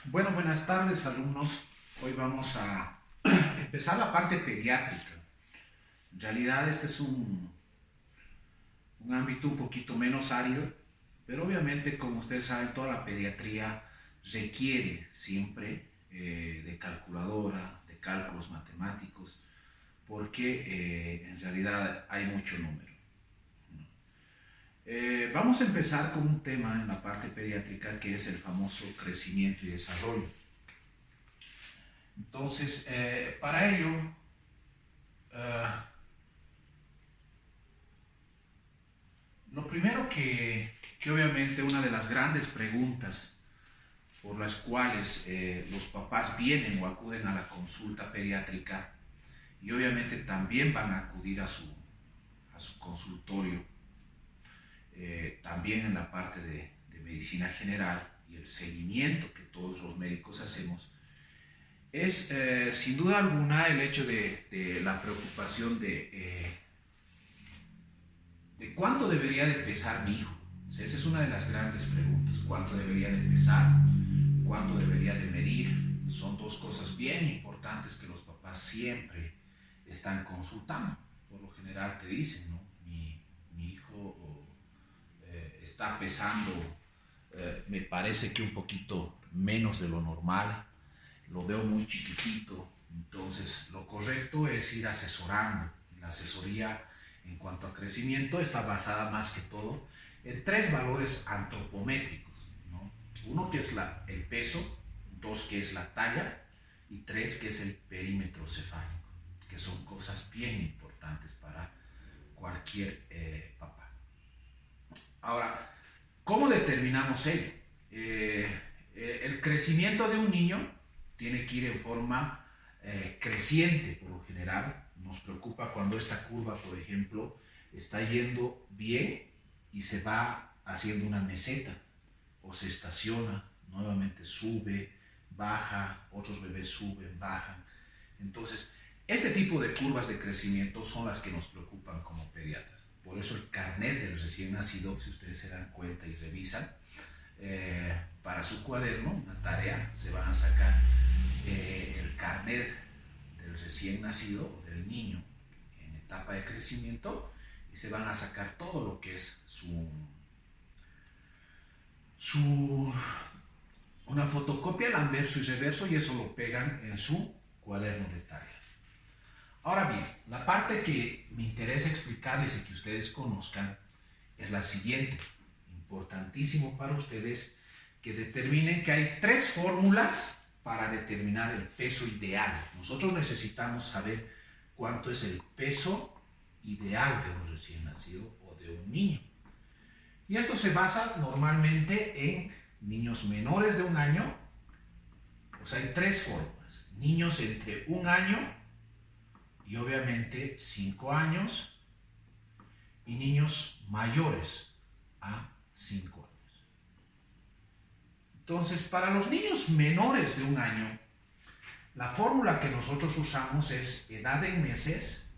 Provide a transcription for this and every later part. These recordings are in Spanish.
Bueno, buenas tardes, alumnos. Hoy vamos a empezar la parte pediátrica. En realidad este es un ámbito un poquito menos árido, pero obviamente, como ustedes saben, toda la pediatría requiere siempre de calculadora, de cálculos matemáticos, porque en realidad hay mucho número. Vamos a empezar con un tema en la parte pediátrica que es el famoso crecimiento y desarrollo. Entonces, para ello, eh, lo primero que obviamente una de las grandes preguntas por las cuales los papás vienen o acuden a la consulta pediátrica y obviamente también van a acudir a su consultorio, también en la parte de medicina general y el seguimiento que todos los médicos hacemos, es sin duda alguna el hecho de la preocupación de cuánto debería de pesar mi hijo. O sea, esa es una de las grandes preguntas. ¿Cuánto debería de pesar? ¿Cuánto debería de medir? Son dos cosas bien importantes que los papás siempre están consultando. Por lo general te dicen, ¿no? Mi hijo está pesando, me parece que un poquito menos de lo normal, lo veo muy chiquitito. Entonces lo correcto es ir asesorando. La asesoría en cuanto a crecimiento está basada más que todo en tres valores antropométricos, ¿no? Uno que es el peso, dos que es la talla y tres que es el perímetro cefálico, que son cosas bien importantes para cualquier papá. Ahora, ¿cómo determinamos ello? El crecimiento de un niño tiene que ir en forma creciente por lo general. Nos preocupa cuando esta curva, por ejemplo, está yendo bien y se va haciendo una meseta o se estaciona, nuevamente sube, baja, otros bebés suben, bajan. Entonces, este tipo de curvas de crecimiento son las que nos preocupan como pediatras. Por eso el carnet del recién nacido, si ustedes se dan cuenta y revisan, para su cuaderno, una tarea, se van a sacar el carnet del recién nacido o del niño en etapa de crecimiento y se van a sacar todo lo que es una fotocopia al anverso y reverso y eso lo pegan en su cuaderno de tarea. Ahora bien, la parte que me interesa explicarles y que ustedes conozcan es la siguiente. Importantísimo para ustedes que determinen que hay tres fórmulas para determinar el peso ideal. Nosotros necesitamos saber cuánto es el peso ideal de un recién nacido o de un niño. Y esto se basa normalmente en niños menores de un año. O sea, hay tres fórmulas. Niños entre un año y obviamente 5 años y niños mayores a 5 años. Entonces, para los niños menores de un año, la fórmula que nosotros usamos es edad en meses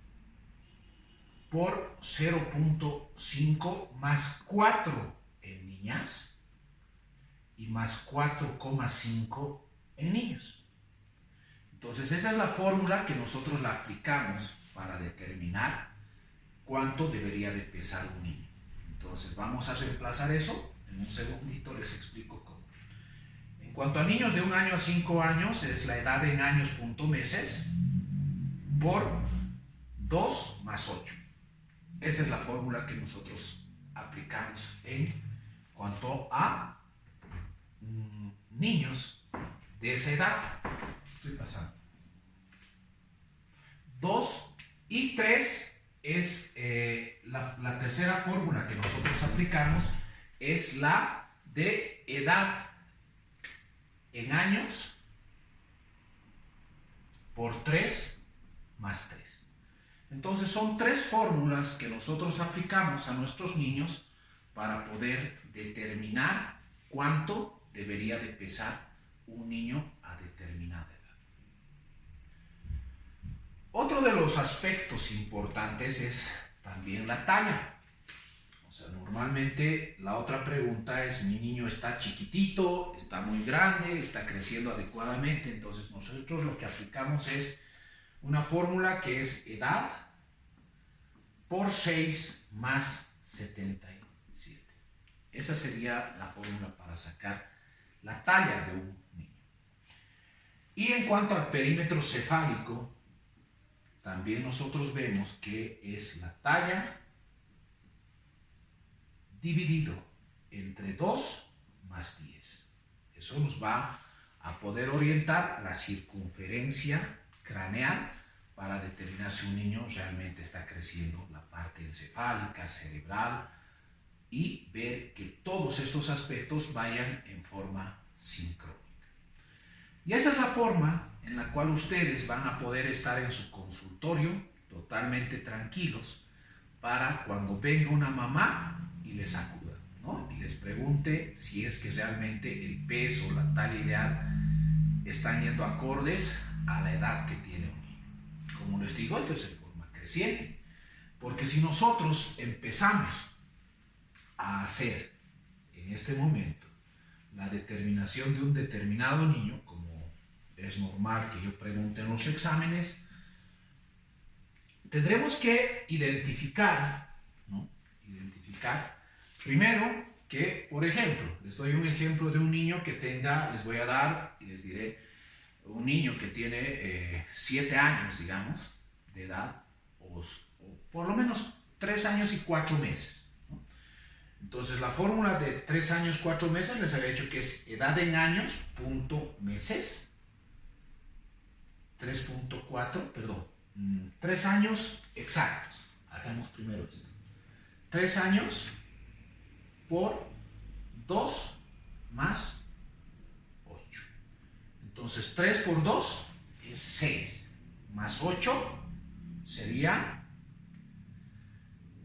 por 0.5 más 4 en niñas y más 4,5 en niños. Entonces, esa es la fórmula que nosotros la aplicamos para determinar cuánto debería de pesar un niño. Entonces, vamos a reemplazar eso. En un segundito les explico cómo. En cuanto a niños de 1 año a 5 años, es la edad en años punto meses por 2 más 8. Esa es la fórmula que nosotros aplicamos en cuanto a niños de esa edad. Estoy pasando. 2 y 3 es la tercera fórmula que nosotros aplicamos, es la de edad en años por 3 más 3. Entonces son tres fórmulas que nosotros aplicamos a nuestros niños para poder determinar cuánto debería de pesar un niño a determinada edad. Otro de los aspectos importantes es también la talla. O O sea, normalmente la otra pregunta es, mi niño está chiquitito, está muy grande, está creciendo adecuadamente. Entonces nosotros lo que aplicamos es una fórmula que es edad por 6 más 77. Esa sería la fórmula para sacar la talla de un niño. Y en cuanto al perímetro cefálico, también nosotros vemos que es la talla dividido entre 2 más 10. Eso nos va a poder orientar la circunferencia craneal para determinar si un niño realmente está creciendo la parte encefálica, cerebral, y ver que todos estos aspectos vayan en forma sincrónica. Y esa es la forma en la cual ustedes van a poder estar en su consultorio totalmente tranquilos para cuando venga una mamá y les acuda, ¿no? Y les pregunte si es que realmente el peso, la talla ideal están yendo acordes a la edad que tiene un niño. Como les digo, esto es en forma creciente, porque si nosotros empezamos a hacer en este momento la determinación de un determinado niño, como es normal que yo pregunte en los exámenes, tendremos que identificar, ¿no? Identificar primero que, por ejemplo, les doy un ejemplo de un niño que tenga, les voy a dar y les diré, un niño que tiene 7 años, digamos, de edad, o por lo menos 3 años y 4 meses. ¿No? Entonces, la fórmula de 3 años, 4 meses, les había dicho que es edad en años, punto meses, 3 años exactos. Hagamos primero esto. 3 años por 2 más 8. Entonces 3 por 2 es 6, más 8 sería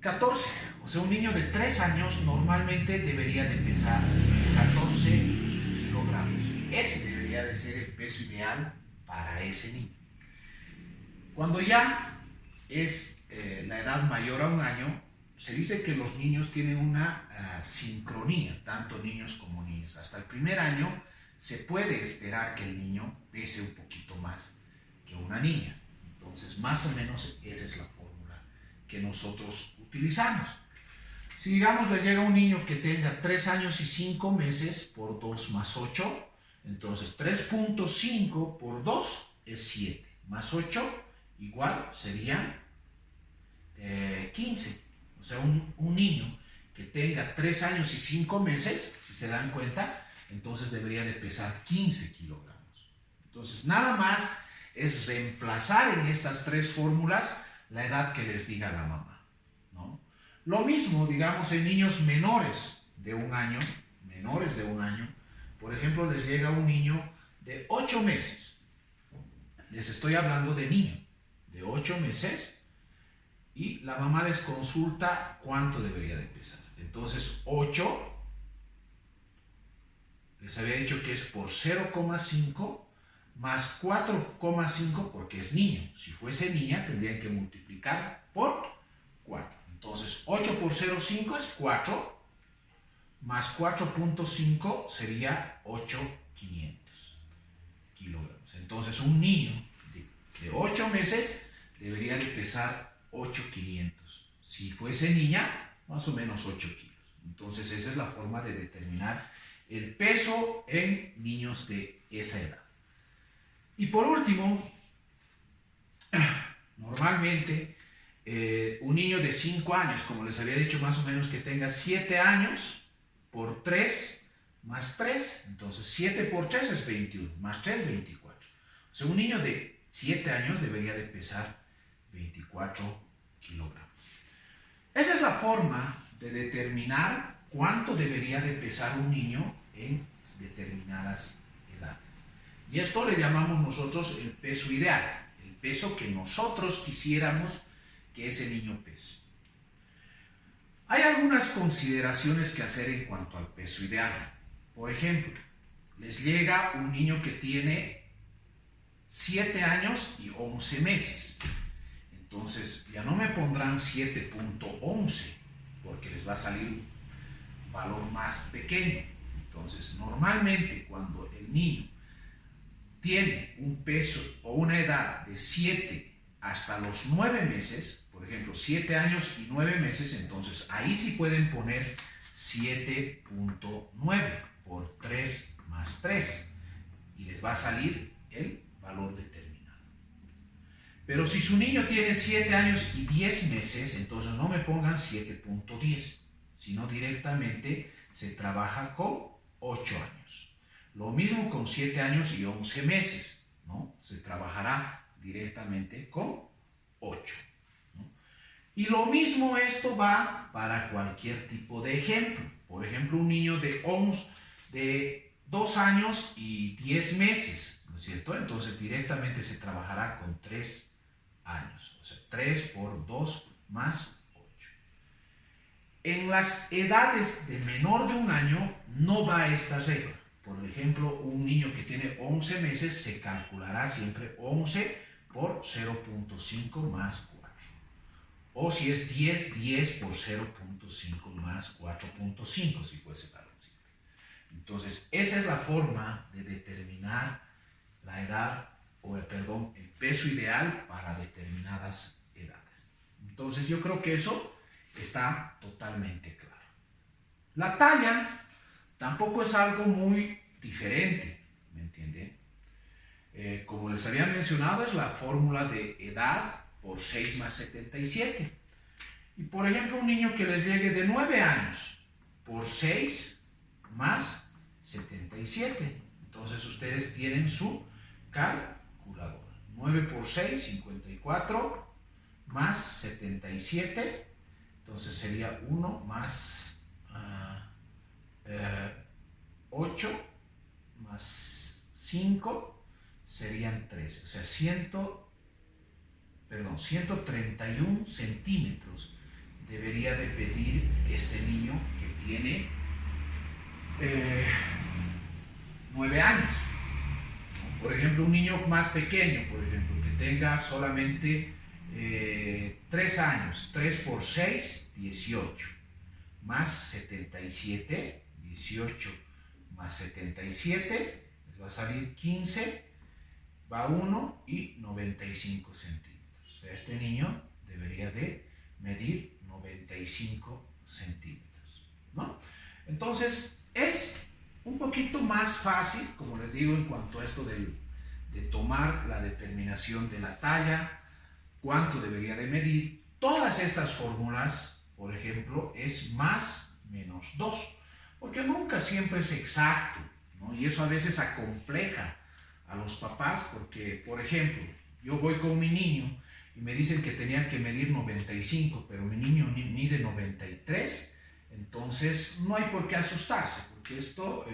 14. O sea, un niño de 3 años normalmente debería de pesar 14 kilogramos. Ese debería de ser el peso ideal para ese niño. Cuando ya es la edad mayor a un año, se dice que los niños tienen una sincronía, tanto niños como niñas. Hasta el primer año se puede esperar que el niño pese un poquito más que una niña. Entonces, más o menos esa es la fórmula que nosotros utilizamos. Si digamos le llega un niño que tenga 3 años y 5 meses por 2 más 8, entonces 3.5 por 2 es 7, más 8 igual sería 15. O sea, un niño que tenga 3 años y 5 meses, si se dan cuenta, entonces debería de pesar 15 kilogramos. Entonces, nada más es reemplazar en estas 3 fórmulas la edad que les diga la mamá, ¿no? Lo mismo, digamos, en niños menores de un año, por ejemplo, les llega un niño de 8 meses. Les estoy hablando de niño de 8 meses y la mamá les consulta cuánto debería de pesar. Entonces 8, les había dicho que es por 0,5 más 4,5 porque es niño. Si fuese niña tendrían que multiplicar por 4. Entonces 8 por 0,5 es 4 más 4.5 sería 8,500 kilogramos. Entonces un niño de 8 meses debería de pesar 8,500. Si fuese niña, más o menos 8 kilos. Entonces esa es la forma de determinar el peso en niños de esa edad. Y por último, normalmente un niño de 5 años, como les había dicho, más o menos que tenga 7 años por 3 más 3, entonces 7 por 3 es 21, más 3, 24. O sea, un niño de 7 años debería de pesar 24 kilogramos. Esa es la forma de determinar cuánto debería de pesar un niño en determinadas edades. Y esto le llamamos nosotros el peso ideal, el peso que nosotros quisiéramos que ese niño pese. Hay algunas consideraciones que hacer en cuanto al peso ideal. Por ejemplo, les llega un niño que tiene 7 años y 11 meses. Entonces ya no me pondrán 7.11 porque les va a salir un valor más pequeño. Entonces, normalmente cuando el niño tiene un peso o una edad de 7 hasta los 9 meses, por ejemplo, 7 años y 9 meses, entonces ahí sí pueden poner 7.9 por 3 más 3 y les va a salir el valor determinado. Pero si su niño tiene 7 años y 10 meses, entonces no me pongan 7.10, sino directamente se trabaja con 8 años. Lo mismo con 7 años y 11 meses, ¿no? Se trabajará directamente con 8. ¿No? Y lo mismo esto va para cualquier tipo de ejemplo. Por ejemplo, un niño de 2 años y 10 meses, ¿no es cierto? Entonces directamente se trabajará con 3 años. O sea, 3 por 2 más 8. En las edades de menor de un año no va esta regla. Por ejemplo, un niño que tiene 11 meses se calculará siempre 11 por 0.5 más 4. O si es 10, 10 por 0.5 más 4.5 si fuese baloncito. Entonces, esa es la forma de determinar la edad, el peso ideal para determinadas edades. Entonces, yo creo que eso está totalmente claro. La talla tampoco es algo muy diferente, ¿me entiende? Como les había mencionado, es la fórmula de edad por 6 más 77. Y por ejemplo, un niño que les llegue de 9 años por 6 más 77. Entonces ustedes tienen su calculadora. 9 por 6, 54, más 77. Entonces sería 1 más 8 más 5 serían 13. O sea, 131 centímetros debería de pedir este niño que tiene 9 años. Por ejemplo, un niño más pequeño, por ejemplo, que tenga solamente 3 años, 3 por 6, 18, más 77, 18 más 77, les va a salir 15, va 1 y 95 centímetros. O sea, este niño debería de medir 95 centímetros, ¿no? Entonces, es un poquito más fácil, como les digo, en cuanto a esto de tomar la determinación de la talla, cuánto debería de medir. Todas estas fórmulas, por ejemplo, es más menos 2, porque nunca siempre es exacto, ¿no? Y eso a veces acompleja a los papás, porque, por ejemplo, yo voy con mi niño y me dicen que tenía que medir 95, pero mi niño mide 93, entonces no hay por qué asustarse, porque esto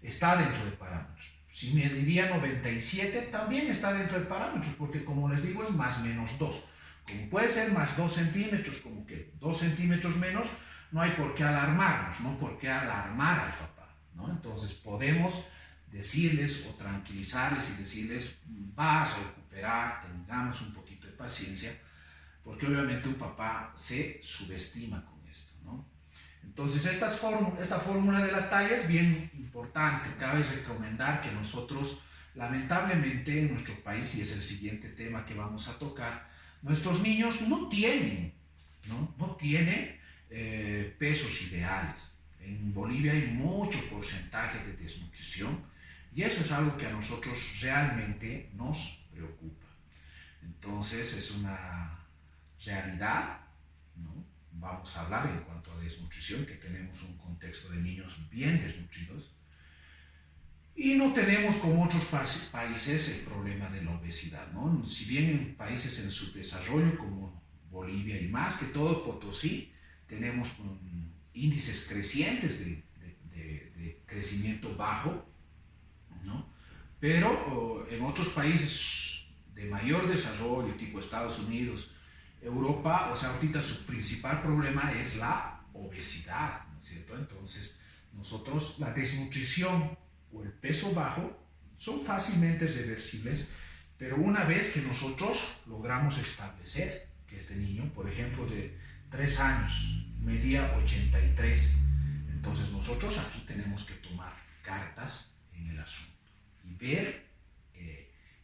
está dentro de parámetros. Si me diría 97, también está dentro de parámetros, porque como les digo, es más menos 2. Como puede ser más 2 centímetros, como que 2 centímetros menos, no hay por qué alarmarnos, no por qué alarmar al papá, ¿no? Entonces podemos decirles o tranquilizarles y decirles, va a recuperar, tengamos un poquito de paciencia, porque obviamente un papá se subestima con esto, ¿no? Entonces esta fórmula de la talla es bien importante. Cabe recomendar que nosotros, lamentablemente en nuestro país, y es el siguiente tema que vamos a tocar, nuestros niños no tienen pesos ideales. En Bolivia hay mucho porcentaje de desnutrición y eso es algo que a nosotros realmente nos preocupa. Entonces es una realidad, ¿no? Vamos a hablar en cuanto a desnutrición, que tenemos un contexto de niños bien desnutridos y no tenemos como otros países el problema de la obesidad, ¿no? Si bien en países en subdesarrollo como Bolivia y más que todo Potosí tenemos índices crecientes de crecimiento bajo, ¿no? Pero en otros países de mayor desarrollo, tipo Estados Unidos, Europa, o sea, ahorita su principal problema es la obesidad, ¿no es cierto? Entonces, nosotros, la desnutrición o el peso bajo son fácilmente reversibles, pero una vez que nosotros logramos establecer que este niño, por ejemplo, de 3 años, medía 83. Entonces nosotros aquí tenemos que tomar cartas en el asunto y ver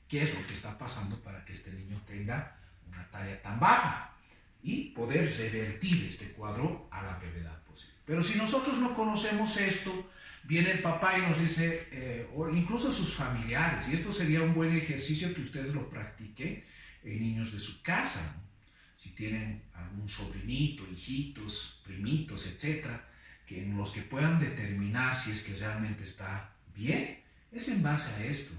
qué es lo que está pasando para que este niño tenga una talla tan baja y poder revertir este cuadro a la brevedad posible. Pero si nosotros no conocemos esto, viene el papá y nos dice, o incluso sus familiares, y esto sería un buen ejercicio que ustedes lo practiquen en niños de su casa, ¿no? Si tienen algún sobrinito, hijitos, primitos, etcétera, que en los que puedan determinar si es que realmente está bien, es en base a esto.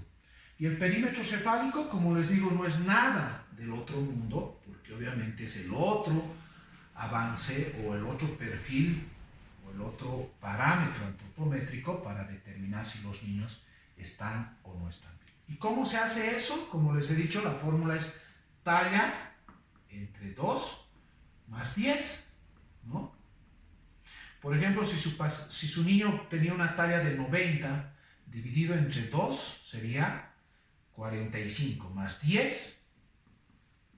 Y el perímetro cefálico, como les digo, no es nada del otro mundo, porque obviamente es el otro avance o el otro perfil o el otro parámetro antropométrico para determinar si los niños están o no están bien. ¿Y cómo se hace eso? Como les he dicho, la fórmula es talla entre 2 más 10, ¿no? Por ejemplo, si su niño tenía una talla de 90, dividido entre 2 sería 45 más 10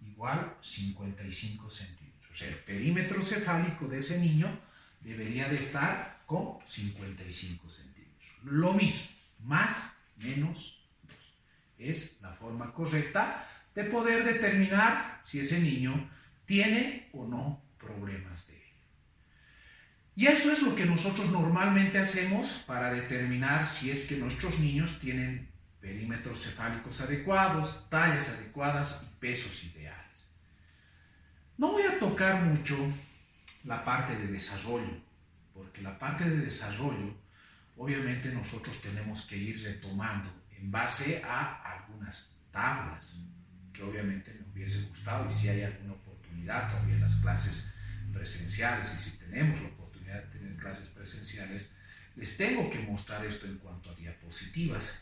igual 55 centímetros. El perímetro cefálico de ese niño debería de estar con 55 centímetros. Lo mismo, más, menos 2. Es la forma correcta de poder determinar si ese niño tiene o no problemas de ello. Y eso es lo que nosotros normalmente hacemos para determinar si es que nuestros niños tienen perímetros cefálicos adecuados, tallas adecuadas y pesos ideales. No voy a tocar mucho la parte de desarrollo, porque la parte de desarrollo, obviamente nosotros tenemos que ir retomando en base a algunas tablas, que obviamente me hubiese gustado, y si hay alguna oportunidad todavía en las clases presenciales, y si tenemos la oportunidad de tener clases presenciales, les tengo que mostrar esto en cuanto a diapositivas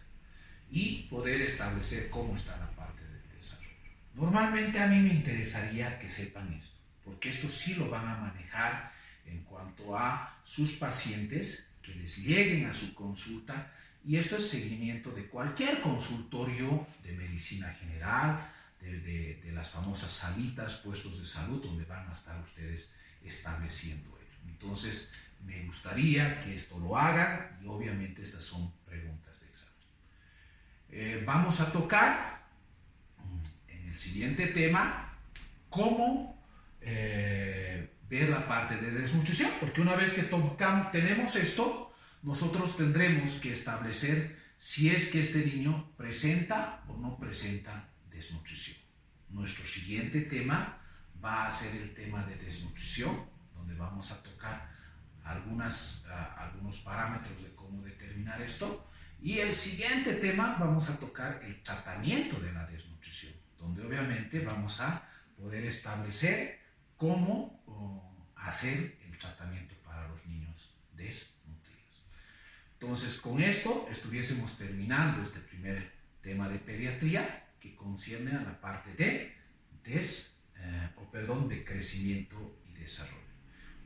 y poder establecer cómo está la parte del desarrollo. Normalmente a mí me interesaría que sepan esto, porque esto sí lo van a manejar en cuanto a sus pacientes que les lleguen a su consulta, y esto es seguimiento de cualquier consultorio de medicina general, de las famosas salitas, puestos de salud, donde van a estar ustedes estableciendo ello. Entonces, me gustaría que esto lo hagan, y obviamente estas son preguntas de examen. Vamos a tocar en el siguiente tema cómo ver la parte de desnutrición, porque una vez que tenemos esto, nosotros tendremos que establecer si es que este niño presenta o no presenta desnutrición. Nuestro siguiente tema va a ser el tema de desnutrición, donde vamos a tocar algunos parámetros de cómo determinar esto. Y el siguiente tema vamos a tocar el tratamiento de la desnutrición, donde obviamente vamos a poder establecer cómo hacer el tratamiento para los niños desnutridos. Entonces, con esto estuviésemos terminando este primer tema de pediatría, que concierne a la parte de crecimiento y desarrollo.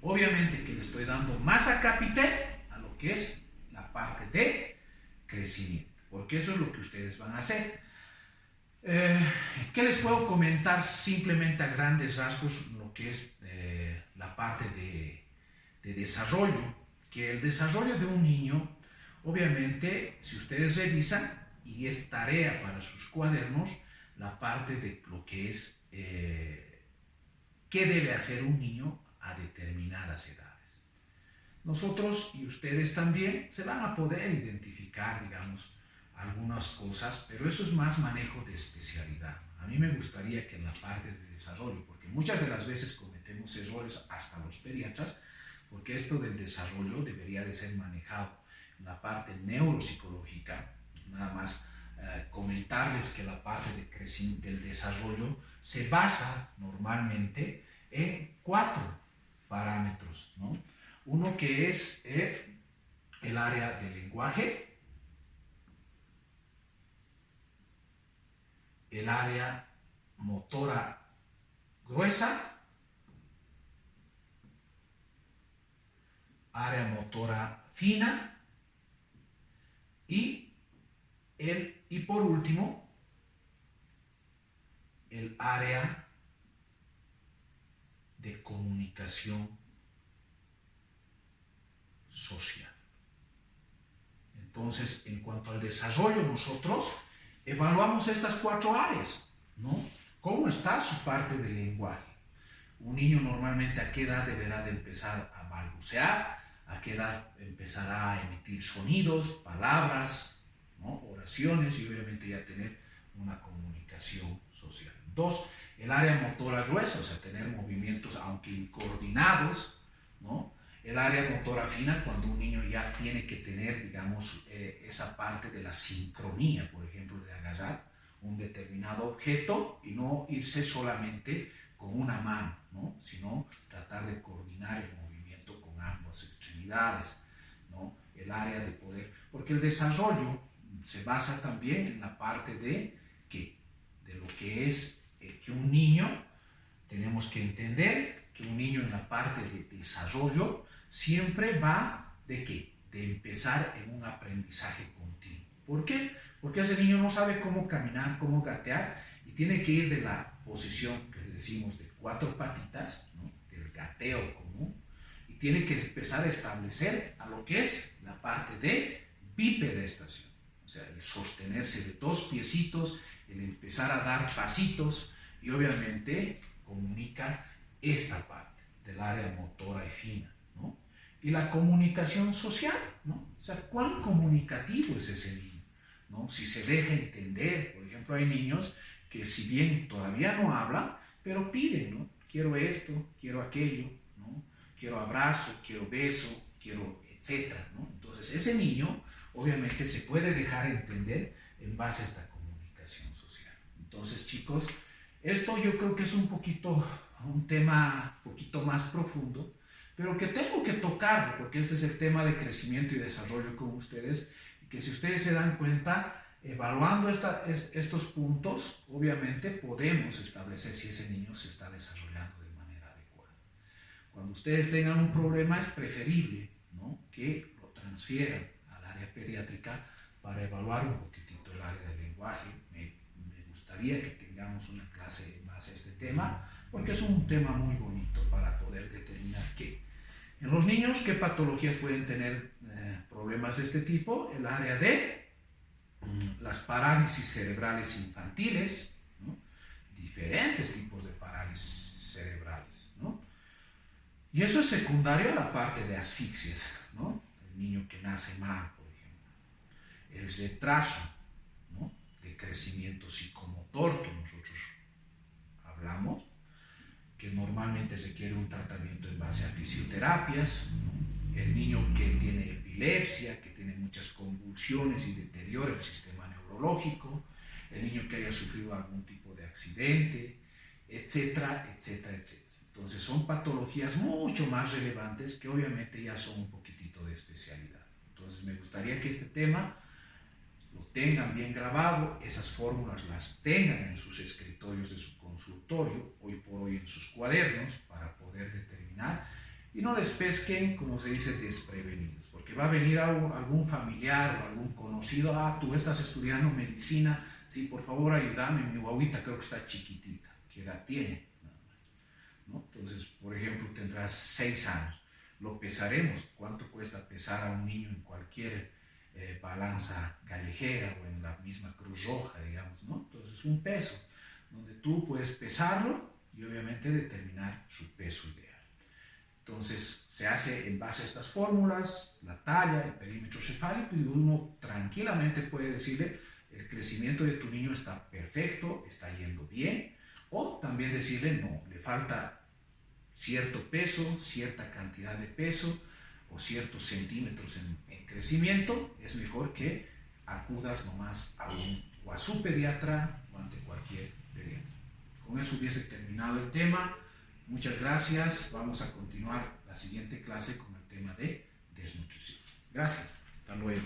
Obviamente que le estoy dando más acápite a lo que es la parte de crecimiento, porque eso es lo que ustedes van a hacer. ¿Qué les puedo comentar simplemente a grandes rasgos lo que es la parte de desarrollo? Que el desarrollo de un niño, obviamente, si ustedes revisan, y es tarea para sus cuadernos, la parte de lo que es qué debe hacer un niño a determinadas edades. Nosotros y ustedes también se van a poder identificar, digamos, algunas cosas, pero eso es más manejo de especialidad. A mí me gustaría que en la parte de desarrollo, porque muchas de las veces cometemos errores hasta los pediatras, porque esto del desarrollo debería de ser manejado en la parte neuropsicológica. Nada más comentarles que la parte del desarrollo se basa normalmente en 4 parámetros, ¿no? Uno que es el área del lenguaje, el área motora gruesa, área motora fina y por último el área de comunicación social. Entonces, en cuanto al desarrollo, nosotros evaluamos estas 4 áreas, ¿no? ¿Cómo está su parte del lenguaje? Un niño normalmente a qué edad deberá de empezar a balbucear, a qué edad empezará a emitir sonidos, palabras, ¿no? Oraciones y obviamente ya tener una comunicación social. 2, el área motora gruesa, o sea, tener movimientos aunque incoordinados, ¿no? El área motora fina, cuando un niño ya tiene que tener, digamos, esa parte de la sincronía, por ejemplo, de agarrar un determinado objeto y no irse solamente con una mano, ¿no? Sino tratar de coordinar el movimiento con ambas extremidades, ¿no? El área de poder, porque el desarrollo se basa también en la parte de ¿qué? De lo que es que un niño, tenemos que entender que un niño en la parte de desarrollo siempre va ¿de qué? De empezar en un aprendizaje continuo. ¿Por qué? Porque ese niño no sabe cómo caminar, cómo gatear y tiene que ir de la posición que decimos de 4 patitas, ¿no? Del gateo común, y tiene que empezar a establecer a lo que es la parte de bipedestación, o sea, el sostenerse de 2 piecitos, el empezar a dar pasitos y obviamente comunica esta parte del área motora y fina, ¿no? Y la comunicación social, ¿no? O sea, ¿cuán comunicativo es ese niño? ¿No? Si se deja entender, por ejemplo, hay niños que si bien todavía no hablan, pero piden, ¿no? Quiero esto, quiero aquello, ¿no? Quiero abrazo, quiero beso, quiero etcétera, ¿no? Entonces ese niño obviamente se puede dejar entender en base a esta comunicación social. Entonces, chicos, esto yo creo que es un tema un poquito más profundo, pero que tengo que tocarlo porque este es el tema de crecimiento y desarrollo con ustedes, y que si ustedes se dan cuenta, evaluando estos puntos, obviamente podemos establecer si ese niño se está desarrollando de manera adecuada. Cuando ustedes tengan un problema es preferible, ¿no? Que lo transfieran al área pediátrica para evaluar un poquitito el área del lenguaje. Me gustaría que tengamos una clase en base a este tema, porque es un tema muy bonito para poder determinar qué. En los niños, ¿qué patologías pueden tener problemas de este tipo? El área de las parálisis cerebrales infantiles, ¿no? Diferentes tipos de parálisis cerebrales, ¿no? Y eso es secundario a la parte de asfixias, ¿no? El niño que nace mal, por ejemplo. El retraso, ¿no? De crecimiento psicomotor que nosotros hablamos, que normalmente requiere un tratamiento en base a fisioterapias, ¿no? El niño que tiene epilepsia, que tiene muchas convulsiones y deteriora el sistema neurológico, el niño que haya sufrido algún tipo de accidente, etcétera, etcétera, etcétera. Entonces son patologías mucho más relevantes que obviamente ya son un poquitito de especialidad. Entonces me gustaría que este tema lo tengan bien grabado, esas fórmulas las tengan en sus escritorios de su consultorio, hoy por hoy en sus cuadernos, para poder determinar y no les pesquen, como se dice, desprevenidos, porque va a venir algún familiar o algún conocido, tú estás estudiando medicina, sí, por favor ayúdame, mi guaguita creo que está chiquitita, ¿qué edad tiene? ¿No? Entonces, por ejemplo, tendrás 6 años, lo pesaremos, ¿cuánto cuesta pesar a un niño en cualquier balanza callejera o en la misma Cruz Roja, digamos, ¿no? Entonces, un peso, donde tú puedes pesarlo y obviamente determinar su peso ideal. Entonces se hace en base a estas fórmulas, la talla, el perímetro cefálico, y uno tranquilamente puede decirle el crecimiento de tu niño está perfecto, está yendo bien, o también decirle no, le falta cierto peso, cierta cantidad de peso o ciertos centímetros en crecimiento, es mejor que acudas nomás o a su pediatra o ante cualquier pediatra. Con eso hubiese terminado el tema. Muchas gracias. Vamos a continuar la siguiente clase con el tema de desnutrición. Gracias. Hasta luego.